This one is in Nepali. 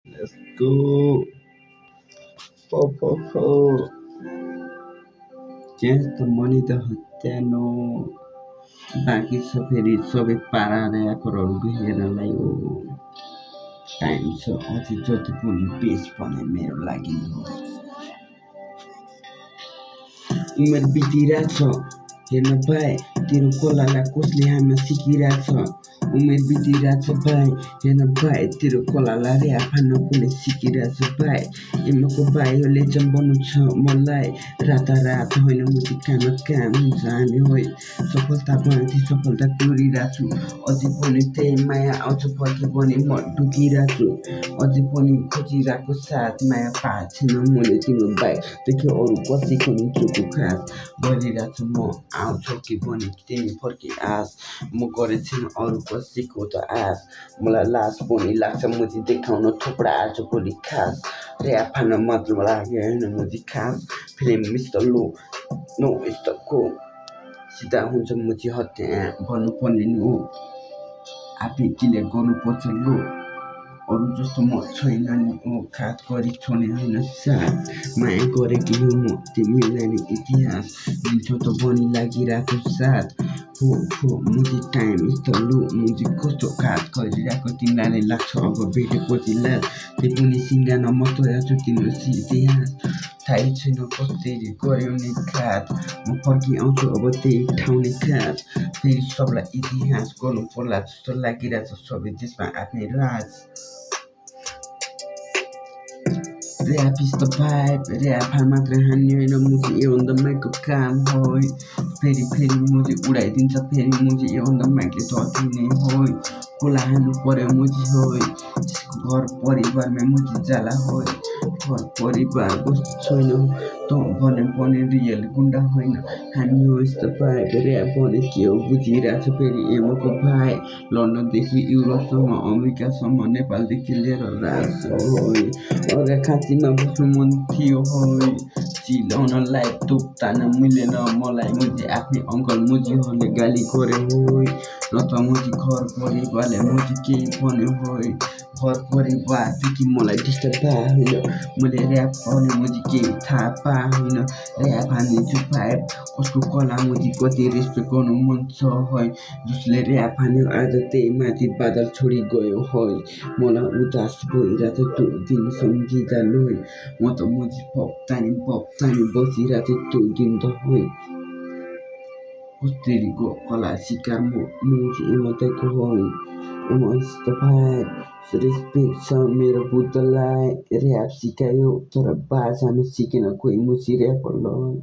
Let's go. Ho, ho, ho. Just the money the hoteno. बाँकी छ फेरि सबै पारा ऱ्यापरहरूको हेर्नलाई हो टाइम छ अझै जति पनि पेज भने मेरो लागि उमेर बितिरहेछ हेर्न भाइ तेरो कलालाई कसले हान्न सिकिरहेछ उमेर बितिरहेछ भाइ हेर्न भाइ तेरो कलालाई ऱ्याप हान्न कसले सिकिरहेछ भाइ एमको भाइहरूले चाहिँ बन्नु छ मलाई रातारात होइन मुजी काममा काम हुन्छ हामी होइ सफलता माथि सफलता कोरिरहेको छु अझै पनि त्यही माया आउँछ फर्के पनि म ढुकिरहेको छु अझै पनि खोजिरहेको साथ माया पाएको छैन मैले तिम्रो बाइक देख्यो अरू कसैको नि चुको खास गरिरहेको छु म आउँछौ कि पनि तिमी फर्की आस म गरेको छैन अरू कसैको त आस मलाई लाज पनि लाग्छ मुजी देखाउन थुप्रा आज भोलि खास ऱ्याप हान्न मतलब लाग्यो होइन मुजी खास फिल्म मिस्टर लो नो यस्तोको सिधा हुन्छ मुजी हत्या भन्नुपर्ने नि हो आफै क्लियर गर्नुपर्छ लो अरू जस्तो म छैन नि हो खास गरी छोने होइन साथ माया गरेकी हो म तिमीलाई नि इतिहास दिन्छौ त बनी लागिरहेको साथ हो मुजी टाइम यस्तो लो मुजी कस्तो खास गरिरहेको तिमीलाई नै लाग्छ अब भेटेपछि लाज त्यही पनि सिङ्गाना म तयार छु तिम्रो इतिहास थाहै छैन कसरी गऱ्यौ नि खात म फर्की आउँछु अब त्यही ठाउँ नै खास फेरि सबलाई इतिहास गर्नु पर्ला जस्तो लागिरहेछ सबै देशमा आफ्नै राज rap is the vibe rap मात्रै हान्ने होइन मुजी एभन द माइकको काम होइ फेरि मुजी उडाइदिन्छ फेरि मुजी एभन द माइकले धकिने होइ खोला हान्नु पर्यो मुजी होइ घर परिवारमा मुजी जाला होइ घर परिवार कस्तो छैन त भने पनि रियल गुन्डा होइन हामी हो यस्तो भाइब ऱ्याप भने के हो बुझिरहेको छ फेरि एमको भाइ लन्डनदेखि युरोपसम्म अमेरिकासम्म नेपालदेखि लिएर राजसम्म होइ अगा खाँचीमा बस्नु मन थियो होइ चिलाउनलाई तोप तान्न मिलेन मलाई मुजी आफ्नै अङ्कल मुजीहरूले गाली गर्यो होइ न त मुजी घर परिवारले मुजी केही भन्यो होइ घर परिवारदेखि मलाई डिस्टर्ब भए होइन मैले ऱ्याप पाउने मुजी केही थाहा पाए होइन ऱ्याप हानिदिन्छु भाइब कसको कला मुजी कति रेस्पेक्ट गर्नु मन छ है जसले ऱ्याप हान्यो आज त्यही माथि बादल छोडी गयो है मलाई उदास भइरहेको त्यो दिन सम्झिँदा लोइ म त मुजी भक्तानी बसिरहेको त्यो दिन त है कसरीको कला सिकार म मुजी मात्रैको है यस्तो भाइ रेस्पेक्ट छ मेरो बुद्धलाई ऱ्याप सिकायो तर बाजान सिकेन कोही मुजी ऱ्यापरलाई